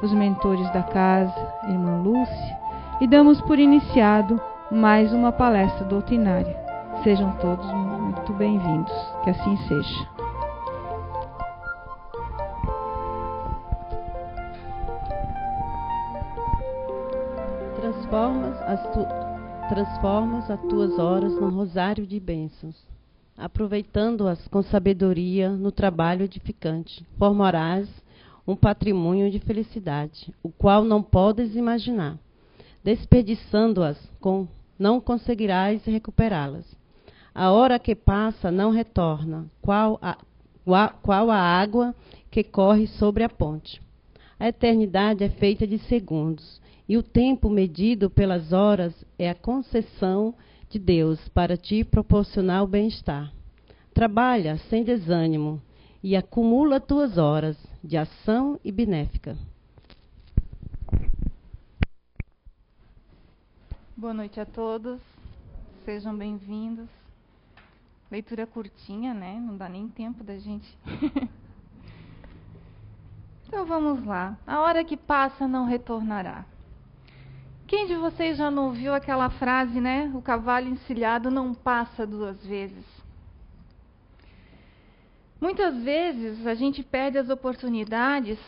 os mentores da casa, irmã Lúcia, e damos por iniciado mais uma palestra doutrinária. Sejam todos muito bem-vindos, que assim seja. Transformas as tuas horas num rosário de bênçãos, aproveitando-as com sabedoria no trabalho edificante. Formarás um patrimônio de felicidade, o qual não podes imaginar. Desperdiçando-as, não conseguirás recuperá-las. A hora que passa não retorna, qual a água que corre sobre a ponte. A eternidade é feita de segundos, e o tempo medido pelas horas é a concessão de Deus para te proporcionar o bem-estar. Trabalha sem desânimo e acumula tuas horas de ação e benéfica. Boa noite a todos, sejam bem-vindos. Leitura curtinha, né? Não dá nem tempo da gente. Então vamos lá. A hora que passa não retornará. Quem de vocês já não ouviu aquela frase, né? O cavalo encilhado não passa duas vezes. Muitas vezes a gente perde as oportunidades,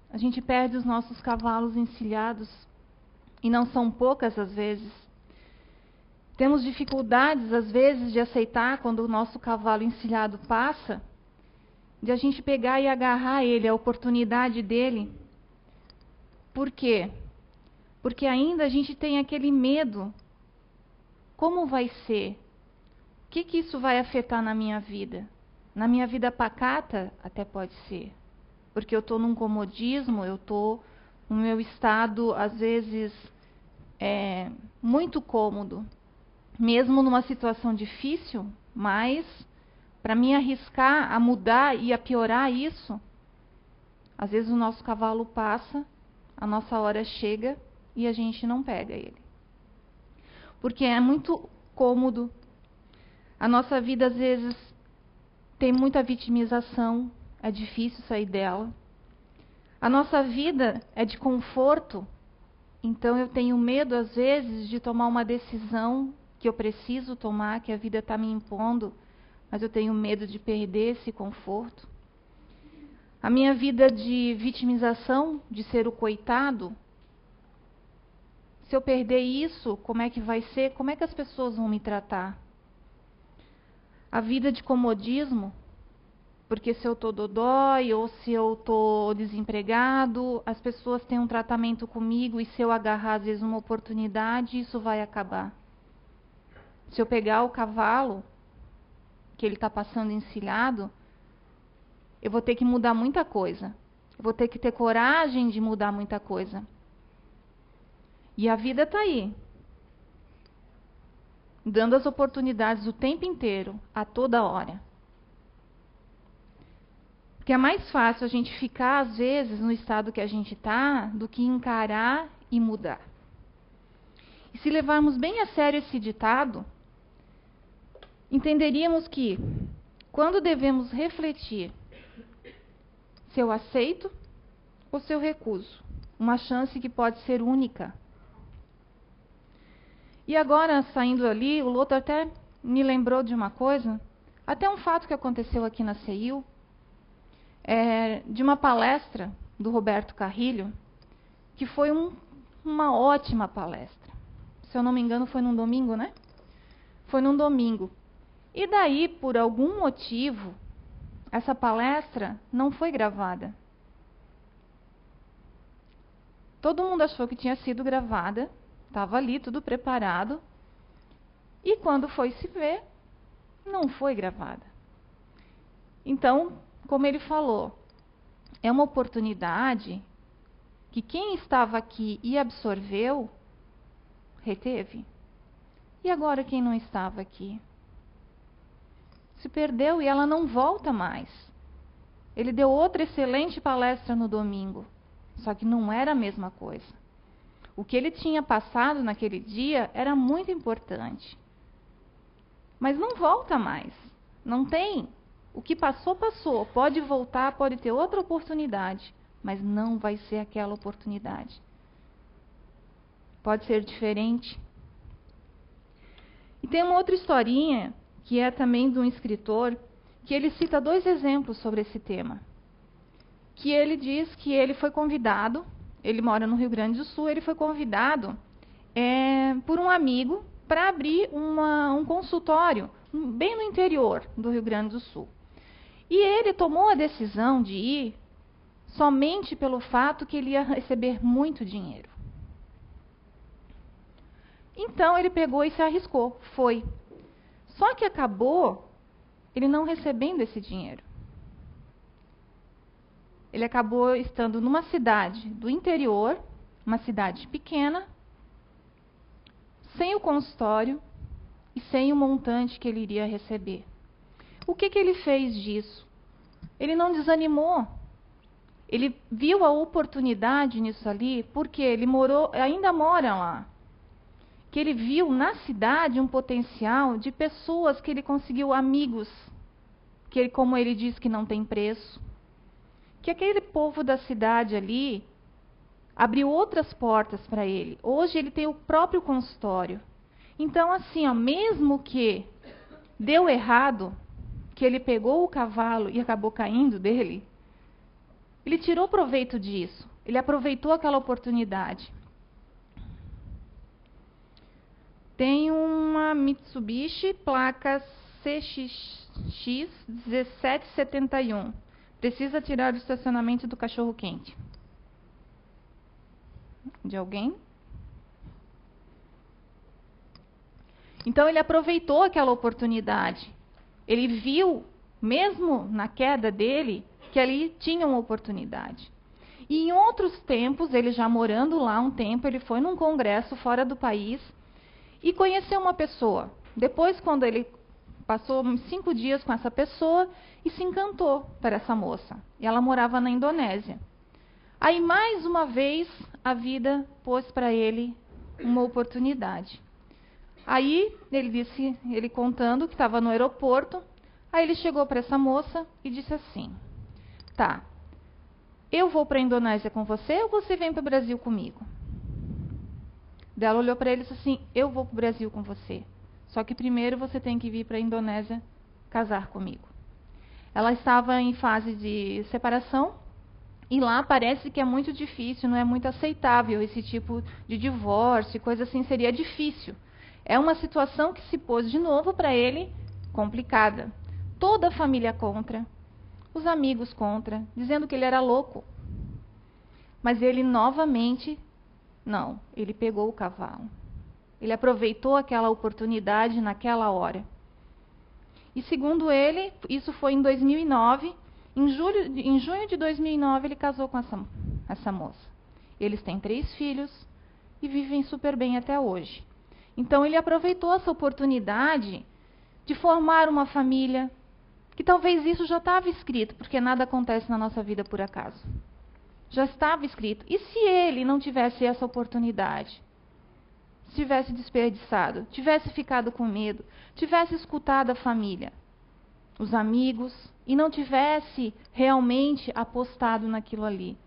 a gente perde os nossos cavalos encilhados, e não são poucas as vezes. Temos dificuldades, às vezes, de aceitar quando o nosso cavalo encilhado passa, de a gente pegar e agarrar ele, a oportunidade dele. Por quê? Porque ainda a gente tem aquele medo. Como vai ser? O que isso vai afetar na minha vida? Na minha vida pacata, até pode ser. Porque eu estou num comodismo, eu estou no meu estado, às vezes, muito cômodo. Mesmo numa situação difícil, mas para me arriscar a mudar e a piorar isso, às vezes o nosso cavalo passa, a nossa hora chega e a gente não pega ele. Porque é muito cômodo. A nossa vida, às vezes, tem muita vitimização, é difícil sair dela. A nossa vida é de conforto, então eu tenho medo, às vezes, de tomar uma decisão que eu preciso tomar, que a vida está me impondo, mas eu tenho medo de perder esse conforto. A minha vida de vitimização, de ser o coitado, se eu perder isso, como é que vai ser? Como é que as pessoas vão me tratar? A vida de comodismo, porque se eu estou dodói ou se eu estou desempregado, as pessoas têm um tratamento comigo e se eu agarrar, às vezes, uma oportunidade, isso vai acabar. Se eu pegar o cavalo, que ele está passando encilhado, eu vou ter que mudar muita coisa. Eu vou ter que ter coragem de mudar muita coisa. E a vida está aí, dando as oportunidades o tempo inteiro, a toda hora. Porque é mais fácil a gente ficar, às vezes, no estado que a gente está, do que encarar e mudar. E se levarmos bem a sério esse ditado, entenderíamos que, quando devemos refletir se eu aceito ou se eu recuso, uma chance que pode ser única. E agora, saindo ali, o Loto até me lembrou de uma coisa, até um fato que aconteceu aqui na CEIU, de uma palestra do Roberto Carrilho, que foi uma ótima palestra. Se eu não me engano, foi num domingo, né? Foi num domingo. E daí, por algum motivo, essa palestra não foi gravada. Todo mundo achou que tinha sido gravada, estava ali tudo preparado, e quando foi se ver, não foi gravada. Então, como ele falou, é uma oportunidade que quem estava aqui e absorveu, reteve. E agora quem não estava aqui? Se perdeu e ela não volta mais. Ele deu outra excelente palestra no domingo, só que não era a mesma coisa. O que ele tinha passado naquele dia era muito importante. Mas não volta mais. Não tem. O que passou, passou. Pode voltar, pode ter outra oportunidade. mas não vai ser aquela oportunidade. Pode ser diferente. E tem uma outra historinha, que é também de um escritor, que ele cita 2 exemplos sobre esse tema. Que ele diz que ele foi convidado, ele mora no Rio Grande do Sul, ele foi convidado por um amigo para abrir um consultório bem no interior do Rio Grande do Sul. E ele tomou a decisão de ir somente pelo fato que ele ia receber muito dinheiro. Então ele pegou e se arriscou, foi. Só que acabou ele não recebendo esse dinheiro. Ele acabou estando numa cidade do interior, uma cidade pequena, sem o consultório e sem o montante que ele iria receber. O que ele fez disso? Ele não desanimou. Ele viu a oportunidade nisso ali, porque ele ainda mora lá. Que ele viu na cidade um potencial de pessoas que ele conseguiu amigos, que ele, como ele diz, que não tem preço. Que aquele povo da cidade ali abriu outras portas para ele. Hoje ele tem o próprio consultório. Então, assim, mesmo que deu errado, que ele pegou o cavalo e acabou caindo dele, ele tirou proveito disso. Ele aproveitou aquela oportunidade. Tem uma Mitsubishi, placa CXX 1771. Precisa tirar o estacionamento do cachorro-quente. De alguém? Então ele aproveitou aquela oportunidade. Ele viu, mesmo na queda dele, que ali tinha uma oportunidade. E em outros tempos, ele já morando lá um tempo, ele foi num congresso fora do país e conheceu uma pessoa. Depois, quando ele passou uns 5 dias com essa pessoa e se encantou por essa moça. E ela morava na Indonésia. Aí, mais uma vez, a vida pôs para ele uma oportunidade. Aí, ele contando que estava no aeroporto, aí ele chegou para essa moça e disse assim: tá, eu vou para a Indonésia com você ou você vem para o Brasil comigo? Ela olhou para ele e disse assim: eu vou para o Brasil com você. Só que primeiro você tem que vir para a Indonésia casar comigo. Ela estava em fase de separação e lá parece que é muito difícil, não é muito aceitável esse tipo de divórcio, coisa assim, seria difícil. É uma situação que se pôs de novo para ele complicada. Toda a família contra, os amigos contra, dizendo que ele era louco. Mas ele novamente, não, ele pegou o cavalo. Ele aproveitou aquela oportunidade naquela hora. E segundo ele, isso foi em 2009, em junho de 2009 ele casou com essa moça. Eles têm 3 filhos e vivem super bem até hoje. Então ele aproveitou essa oportunidade de formar uma família, que talvez isso já estava escrito, porque nada acontece na nossa vida por acaso. Já estava escrito. E se ele não tivesse essa oportunidade? Se tivesse desperdiçado, tivesse ficado com medo, tivesse escutado a família, os amigos, e não tivesse realmente apostado naquilo ali.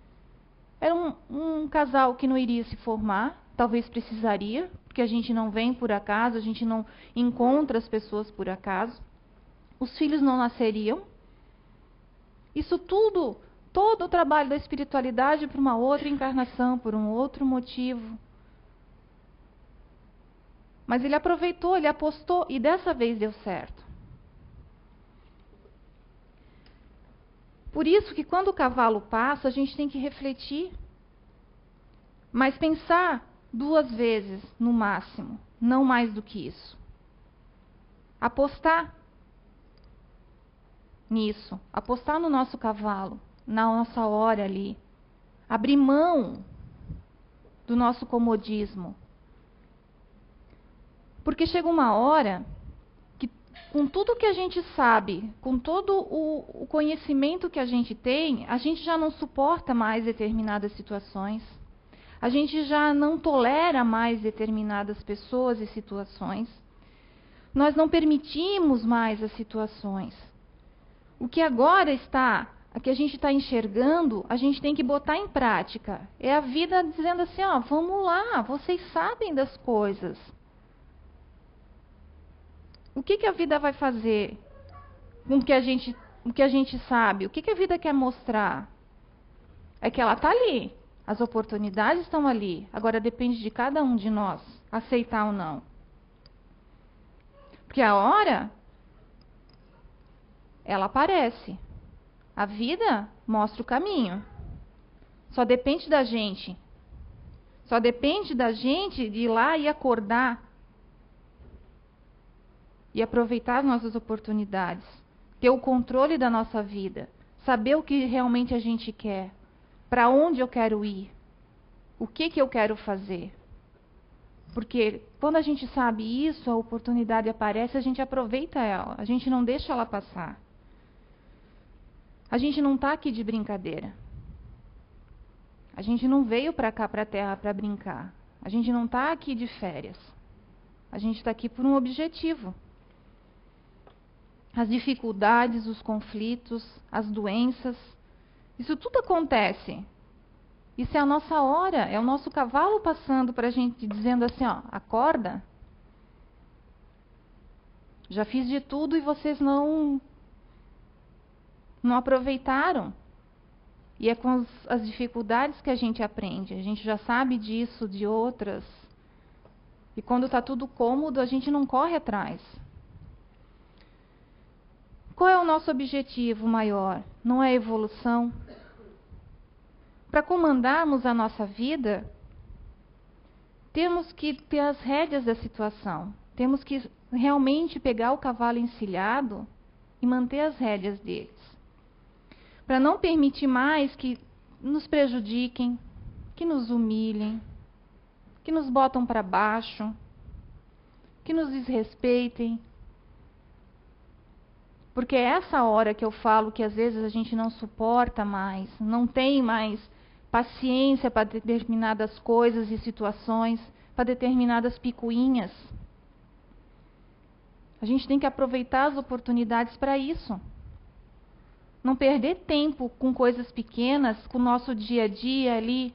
Era um casal que não iria se formar, talvez precisaria, porque a gente não vem por acaso, a gente não encontra as pessoas por acaso. Os filhos não nasceriam. Isso tudo, todo o trabalho da espiritualidade para uma outra encarnação, por um outro motivo. Mas ele aproveitou, ele apostou e dessa vez deu certo. Por isso que quando o cavalo passa, a gente tem que refletir, mas pensar 2 vezes no máximo, não mais do que isso. Apostar nisso, apostar no nosso cavalo, na nossa hora ali. Abrir mão do nosso comodismo. Porque chega uma hora que, com tudo que a gente sabe, com todo o conhecimento que a gente tem, a gente já não suporta mais determinadas situações. A gente já não tolera mais determinadas pessoas e situações. Nós não permitimos mais as situações. O que agora está a que a gente está enxergando, a gente tem que botar em prática. É a vida dizendo assim, ó, vamos lá, vocês sabem das coisas. O que a vida vai fazer com o que a gente sabe? O que a vida quer mostrar? É que ela está ali. As oportunidades estão ali. Agora depende de cada um de nós aceitar ou não. Porque a hora, ela aparece. A vida mostra o caminho. Só depende da gente. Só depende da gente de ir lá e acordar. E aproveitar as nossas oportunidades. Ter o controle da nossa vida. Saber o que realmente a gente quer. Para onde eu quero ir. O que eu quero fazer. Porque quando a gente sabe isso, a oportunidade aparece, a gente aproveita ela. A gente não deixa ela passar. A gente não está aqui de brincadeira. A gente não veio para cá, para a Terra, para brincar. A gente não está aqui de férias. A gente está aqui por um objetivo. As dificuldades, os conflitos, as doenças, isso tudo acontece. Isso é a nossa hora, é o nosso cavalo passando para a gente, dizendo assim, ó, acorda. Já fiz de tudo e vocês não aproveitaram. E é com as dificuldades que a gente aprende. A gente já sabe disso, de outras. E quando está tudo cômodo, a gente não corre atrás. Qual é o nosso objetivo maior? Não é a evolução? Para comandarmos a nossa vida, temos que ter as rédeas da situação. Temos que realmente pegar o cavalo encilhado e manter as rédeas deles. Para não permitir mais que nos prejudiquem, que nos humilhem, que nos botam para baixo, que nos desrespeitem. Porque é essa hora que eu falo que às vezes a gente não suporta mais, não tem mais paciência para determinadas coisas e situações, para determinadas picuinhas. A gente tem que aproveitar as oportunidades para isso. Não perder tempo com coisas pequenas, com o nosso dia a dia ali.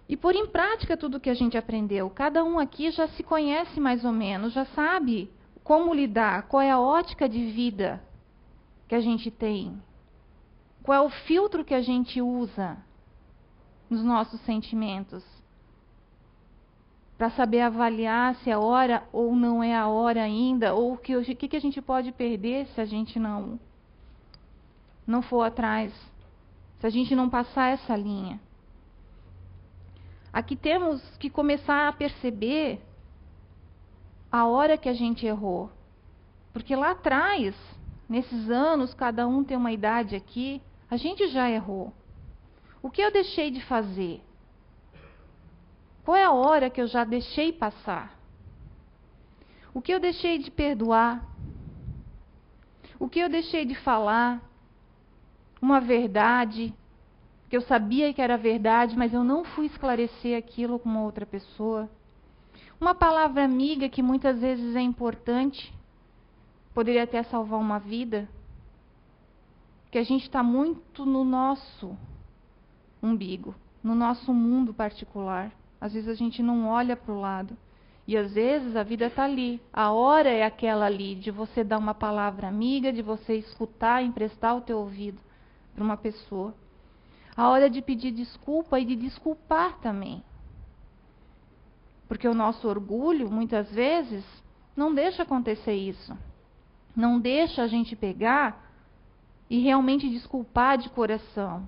E pôr em prática tudo o que a gente aprendeu. Cada um aqui já se conhece mais ou menos, já sabe como lidar, qual é a ótica de vida que a gente tem. Qual é o filtro que a gente usa nos nossos sentimentos? Para saber avaliar se é a hora ou não é a hora ainda, ou o que a gente pode perder se a gente não for atrás, se a gente não passar essa linha. Aqui temos que começar a perceber a hora que a gente errou. Porque lá atrás, nesses anos, cada um tem uma idade aqui, a gente já errou. O que eu deixei de fazer? Qual é a hora que eu já deixei passar? O que eu deixei de perdoar? O que eu deixei de falar? Uma verdade que eu sabia que era verdade, mas eu não fui esclarecer aquilo com uma outra pessoa. Uma palavra amiga que muitas vezes é importante, poderia até salvar uma vida, que a gente está muito no nosso umbigo, no nosso mundo particular. Às vezes a gente não olha para o lado. E às vezes a vida está ali. A hora é aquela ali, de você dar uma palavra amiga, de você escutar, emprestar o teu ouvido para uma pessoa. A hora de pedir desculpa e de desculpar também. Porque o nosso orgulho, muitas vezes, não deixa acontecer isso. Não deixa a gente pegar e realmente desculpar de coração.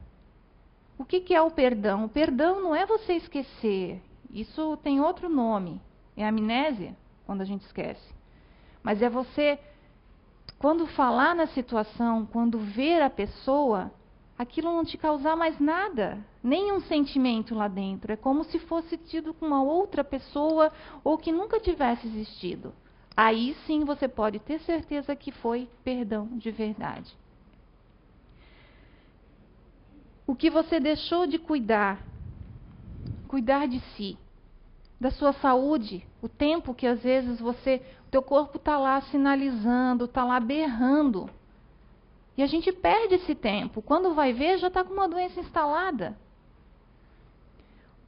O que é o perdão? O perdão não é você esquecer. Isso tem outro nome. É amnésia, quando a gente esquece. Mas é você, quando falar na situação, quando ver a pessoa, aquilo não te causar mais nada. Nenhum sentimento lá dentro. É como se fosse tido com uma outra pessoa ou que nunca tivesse existido. Aí sim você pode ter certeza que foi perdão de verdade. O que você deixou de cuidar de si, da sua saúde, o tempo que às vezes o teu corpo está lá sinalizando, está lá berrando, E a gente perde esse tempo. Quando vai ver, já está com uma doença instalada.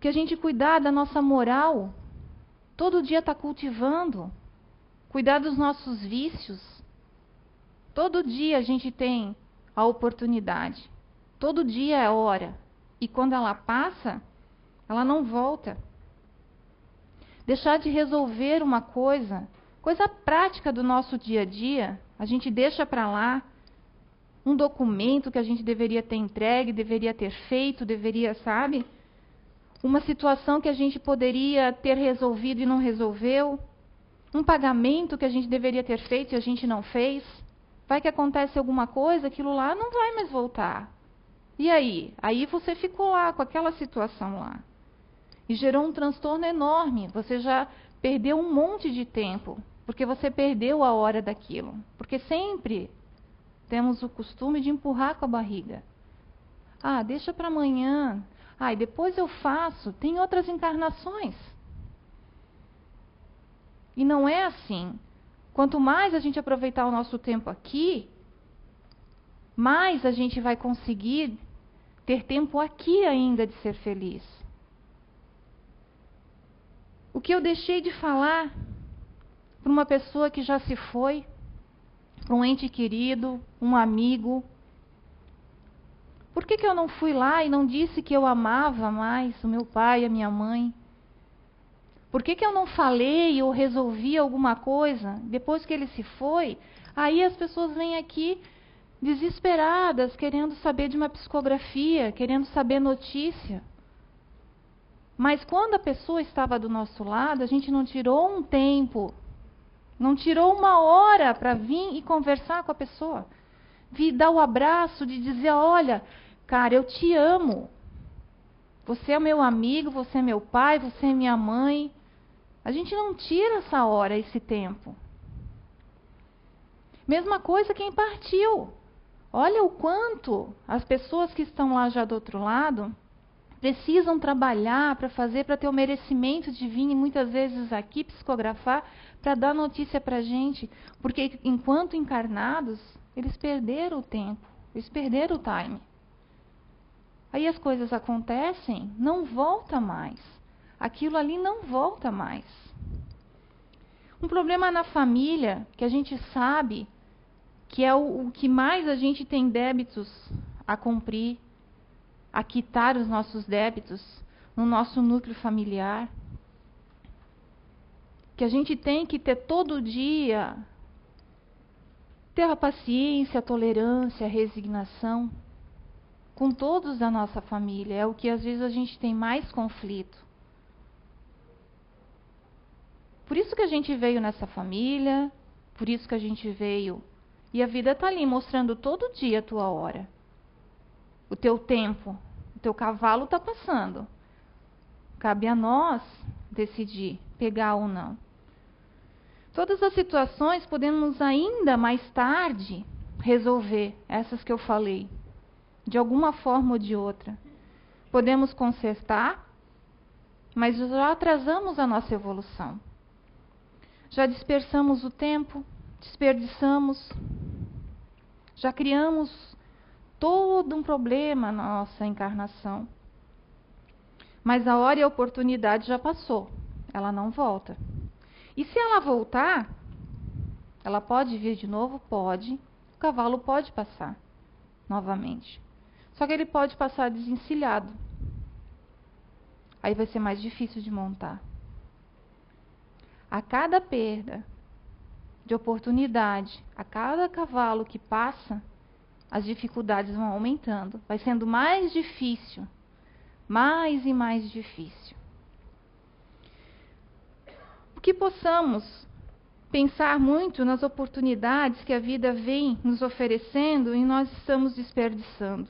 Que a gente cuidar da nossa moral, todo dia está cultivando. Cuidar dos nossos vícios. Todo dia a gente tem a oportunidade. Todo dia é hora. E quando ela passa, ela não volta. Deixar de resolver uma coisa prática do nosso dia a dia, a gente deixa para lá. Um documento que a gente deveria ter entregue, deveria ter feito, sabe? Uma situação que a gente poderia ter resolvido e não resolveu. Um pagamento que a gente deveria ter feito e a gente não fez. Vai que acontece alguma coisa, aquilo lá não vai mais voltar. E aí? Aí você ficou lá com aquela situação lá. E gerou um transtorno enorme. Você já perdeu um monte de tempo, porque você perdeu a hora daquilo. Porque sempre temos o costume de empurrar com a barriga. Ah, deixa para amanhã. Ah, e depois eu faço. Tem outras encarnações. E não é assim. Quanto mais a gente aproveitar o nosso tempo aqui, mais a gente vai conseguir ter tempo aqui ainda de ser feliz. O que eu deixei de falar para uma pessoa que já se foi, para um ente querido, um amigo. Por que eu não fui lá e não disse que eu amava mais o meu pai e a minha mãe? Por que eu não falei ou resolvi alguma coisa depois que ele se foi? Aí as pessoas vêm aqui desesperadas, querendo saber de uma psicografia, querendo saber notícia. Mas quando a pessoa estava do nosso lado, a gente não tirou um tempo, não tirou uma hora para vir e conversar com a pessoa. Vir dar o abraço, de dizer, olha, cara, eu te amo. Você é meu amigo, você é meu pai, você é minha mãe. A gente não tira essa hora, esse tempo. Mesma coisa quem partiu. Olha o quanto as pessoas que estão lá já do outro lado precisam trabalhar para fazer, para ter o merecimento de vir muitas vezes aqui psicografar, para dar notícia para a gente. Porque enquanto encarnados, eles perderam o tempo, eles perderam o time. Aí as coisas acontecem, não volta mais. Aquilo ali não volta mais. Um problema na família, que a gente sabe que é o que mais a gente tem débitos a cumprir, a quitar os nossos débitos no nosso núcleo familiar. Que a gente tem que ter todo dia, ter a paciência, a tolerância, a resignação com todos da nossa família. É o que às vezes a gente tem mais conflito. Por isso que a gente veio nessa família, por isso que a gente veio. E a vida está ali mostrando todo dia a tua hora. O teu tempo, o teu cavalo está passando. Cabe a nós decidir pegar ou não. Todas as situações podemos ainda mais tarde resolver, essas que eu falei, de alguma forma ou de outra. Podemos consertar, mas já atrasamos a nossa evolução. Já dispersamos o tempo, desperdiçamos, já criamos todo um problema na nossa encarnação. Mas a hora e a oportunidade já passou, ela não volta. E se ela voltar, ela pode vir de novo? Pode. O cavalo pode passar novamente. Só que ele pode passar desencilhado. Aí vai ser mais difícil de montar. A cada perda de oportunidade, a cada cavalo que passa, as dificuldades vão aumentando. Vai sendo mais difícil. Mais e mais difícil. Que possamos pensar muito nas oportunidades que a vida vem nos oferecendo e nós estamos desperdiçando.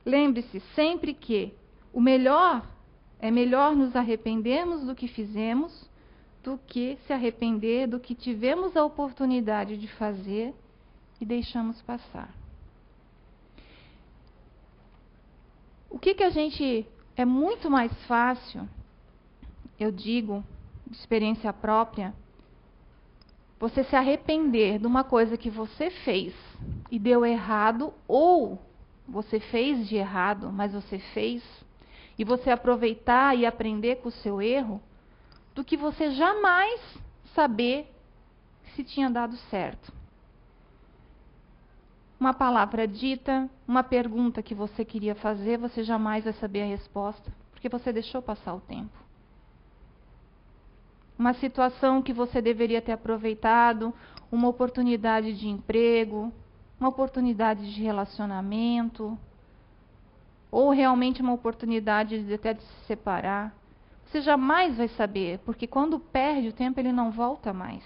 Lembre-se sempre que é melhor nos arrependermos do que fizemos do que se arrepender do que tivemos a oportunidade de fazer e deixamos passar. O que a gente... É muito mais fácil, eu digo, de experiência própria, você se arrepender de uma coisa que você fez e deu errado, ou você fez de errado, mas você fez, e você aproveitar e aprender com o seu erro, do que você jamais saber se tinha dado certo. Uma palavra dita, uma pergunta que você queria fazer, você jamais vai saber a resposta, porque você deixou passar o tempo. Uma situação que você deveria ter aproveitado, uma oportunidade de emprego, uma oportunidade de relacionamento, ou realmente uma oportunidade de até de se separar. Você jamais vai saber, porque quando perde o tempo, ele não volta mais.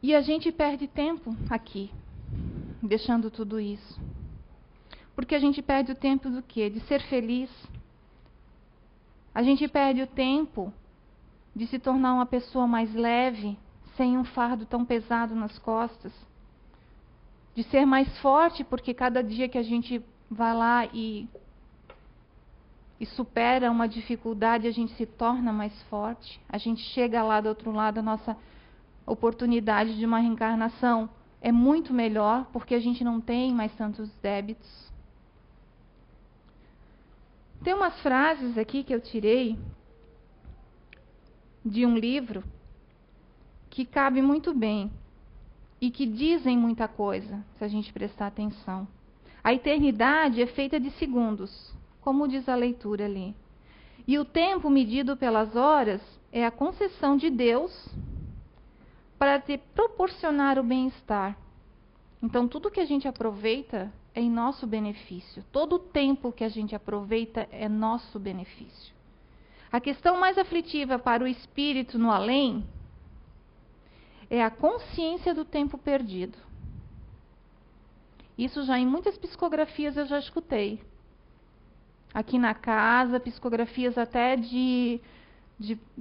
E a gente perde tempo aqui, deixando tudo isso. Porque a gente perde o tempo do quê? De ser feliz. A gente perde o tempo de se tornar uma pessoa mais leve, sem um fardo tão pesado nas costas. De ser mais forte, porque cada dia que a gente vai lá e supera uma dificuldade, a gente se torna mais forte. A gente chega lá do outro lado, a nossa oportunidade de uma reencarnação é muito melhor, porque a gente não tem mais tantos débitos. Tem umas frases aqui que eu tirei de um livro que cabe muito bem e que dizem muita coisa, se a gente prestar atenção. A eternidade é feita de segundos, como diz a leitura ali. E o tempo medido pelas horas é a concessão de Deus para te proporcionar o bem-estar. Então, tudo que a gente aproveita é em nosso benefício. Todo o tempo que a gente aproveita é nosso benefício. A questão mais aflitiva para o espírito no além é a consciência do tempo perdido. Isso já em muitas psicografias eu já escutei. Aqui na casa, psicografias até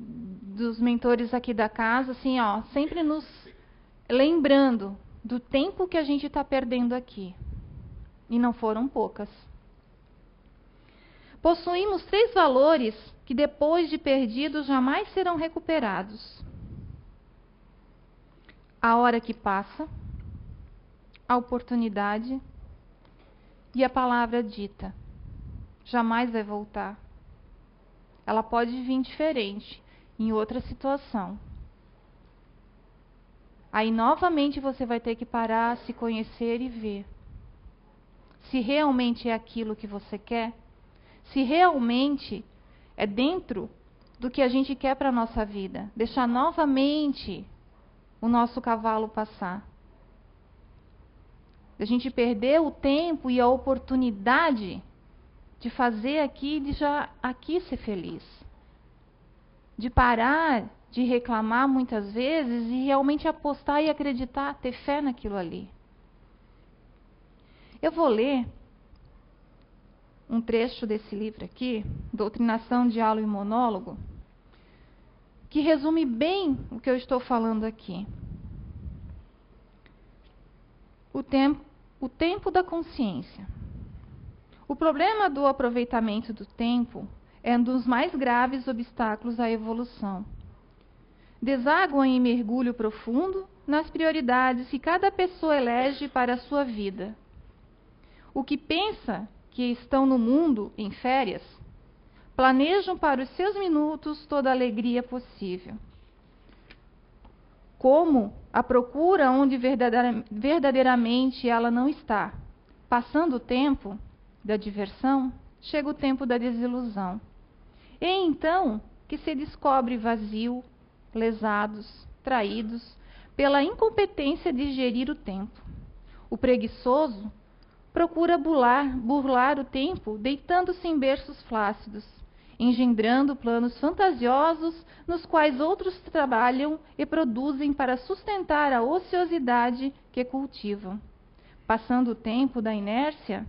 dos mentores aqui da casa, assim, ó, sempre nos lembrando do tempo que a gente está perdendo aqui. E não foram poucas. Possuímos 3 valores que depois de perdidos jamais serão recuperados. A hora que passa, a oportunidade e a palavra dita. Jamais vai voltar. Ela pode vir diferente, em outra situação. Aí novamente você vai ter que parar, se conhecer e ver se realmente é aquilo que você quer, se realmente é dentro do que a gente quer para a nossa vida. Deixar novamente o nosso cavalo passar. A gente perder o tempo e a oportunidade de fazer aqui, de já aqui ser feliz. De parar de reclamar muitas vezes e realmente apostar e acreditar, ter fé naquilo ali. Eu vou ler um trecho desse livro aqui, Doutrinação, Diálogo e Monólogo, que resume bem o que eu estou falando aqui. O tempo da consciência. O problema do aproveitamento do tempo é um dos mais graves obstáculos à evolução. Deságuam em mergulho profundo nas prioridades que cada pessoa elege para a sua vida. O que pensa que estão no mundo em férias, planejam para os seus minutos toda a alegria possível. Como a procura onde verdadeiramente ela não está. Passando o tempo da diversão, chega o tempo da desilusão. E então que se descobre vazio, lesados, traídos pela incompetência de gerir o tempo. O preguiçoso procura burlar o tempo deitando-se em berços flácidos, engendrando planos fantasiosos nos quais outros trabalham e produzem para sustentar a ociosidade que cultivam. Passando o tempo da inércia,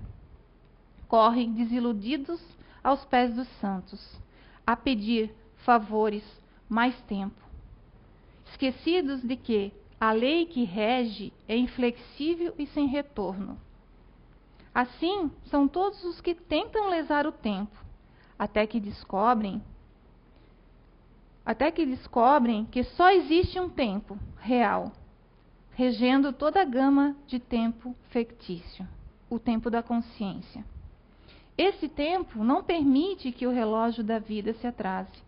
correm desiludidos aos pés dos santos, a pedir favores, mais tempo. Esquecidos de que a lei que rege é inflexível e sem retorno. Assim, são todos os que tentam lesar o tempo, até que descobrem até que descobrem que só existe um tempo real, regendo toda a gama de tempo fictício, o tempo da consciência. Esse tempo não permite que o relógio da vida se atrase.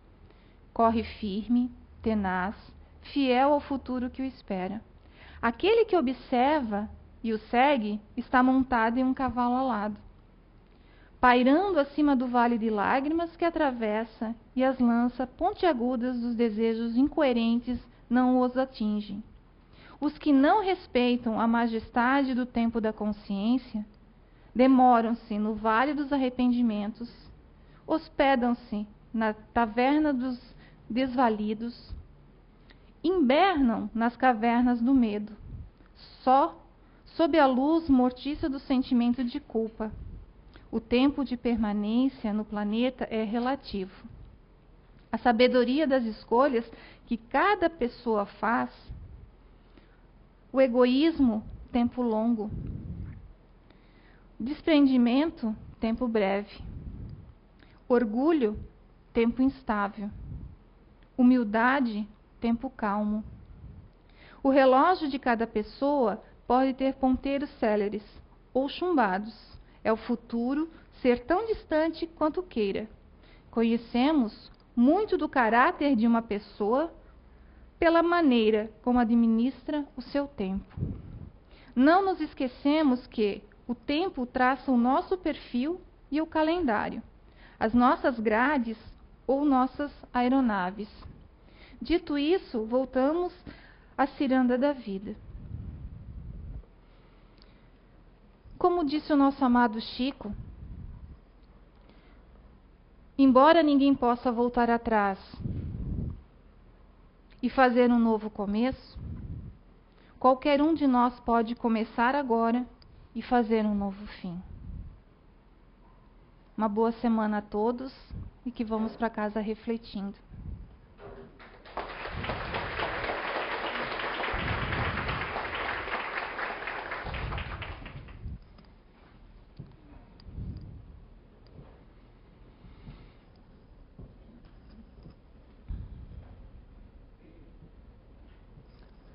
Corre firme, tenaz, fiel ao futuro que o espera. Aquele que observa e o segue está montado em um cavalo alado, pairando acima do vale de lágrimas que atravessa, e as lanças pontiagudas dos desejos incoerentes não os atingem. Os que não respeitam a majestade do tempo da consciência demoram-se no vale dos arrependimentos, hospedam-se na taverna dos desvalidos, invernam nas cavernas do medo, só sob a luz mortiça do sentimento de culpa. O tempo de permanência no planeta é relativo. A sabedoria das escolhas que cada pessoa faz, o egoísmo, tempo longo, desprendimento, tempo breve, orgulho, tempo instável, humildade, tempo calmo. O relógio de cada pessoa pode ter ponteiros céleres ou chumbados. É o futuro ser tão distante quanto queira. Conhecemos muito do caráter de uma pessoa pela maneira como administra o seu tempo. Não nos esquecemos que o tempo traça o nosso perfil e o calendário, as nossas grades ou nossas aeronaves. Dito isso, voltamos à ciranda da vida. Como disse o nosso amado Chico, embora ninguém possa voltar atrás e fazer um novo começo, qualquer um de nós pode começar agora e fazer um novo fim. Uma boa semana a todos e que vamos para casa refletindo.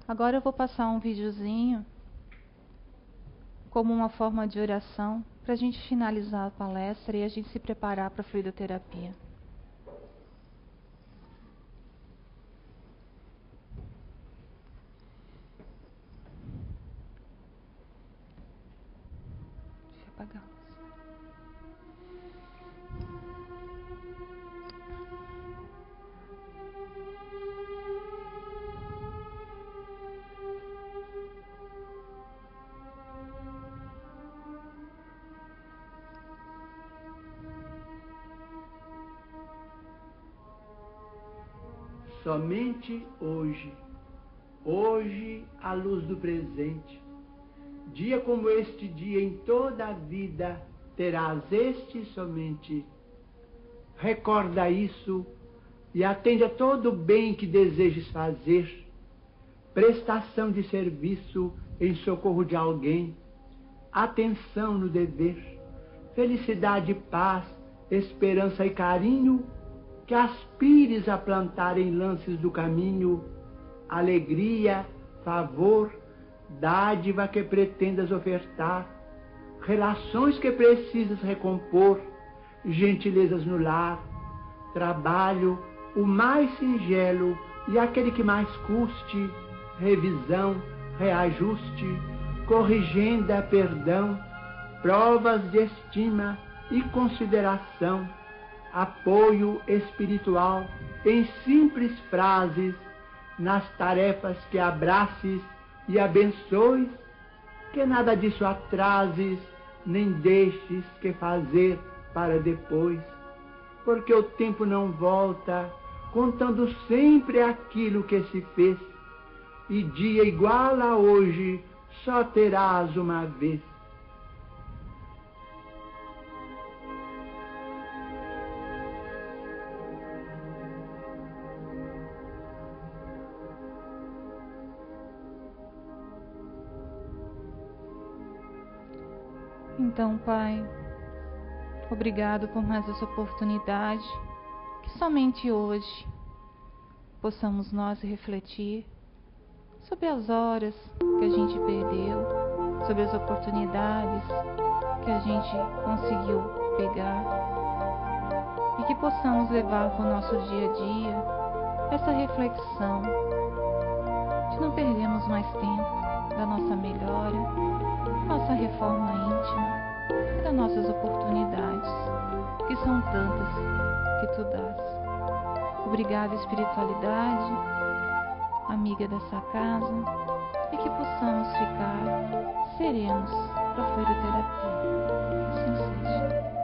Agora eu vou passar um videozinho como uma forma de oração para a gente finalizar a palestra e a gente se preparar para a fluidoterapia. Deixa eu apagar. Somente hoje, hoje à luz do presente, dia como este dia em toda a vida terás este somente. Recorda isso e atende a todo o bem que desejes fazer, prestação de serviço em socorro de alguém, atenção no dever, felicidade, paz, esperança e carinho, que aspires a plantar em lances do caminho alegria, favor, dádiva que pretendas ofertar, relações que precisas recompor, gentilezas no lar, trabalho, o mais singelo e aquele que mais custe, revisão, reajuste, corrigenda, perdão, provas de estima e consideração, apoio espiritual em simples frases, nas tarefas que abraces e abençoes, que nada disso atrases, nem deixes que fazer para depois, porque o tempo não volta, contando sempre aquilo que se fez, e dia igual a hoje só terás uma vez. Então, Pai, obrigado por mais essa oportunidade, que somente hoje possamos nós refletir sobre as horas que a gente perdeu, sobre as oportunidades que a gente conseguiu pegar, e que possamos levar para o nosso dia a dia essa reflexão de não perdermos mais tempo da nossa melhora, da nossa reforma íntima, das nossas oportunidades, que são tantas que tu dás. Obrigada, espiritualidade, amiga dessa casa, e que possamos ficar serenos para a fluidoterapia. Que assim seja.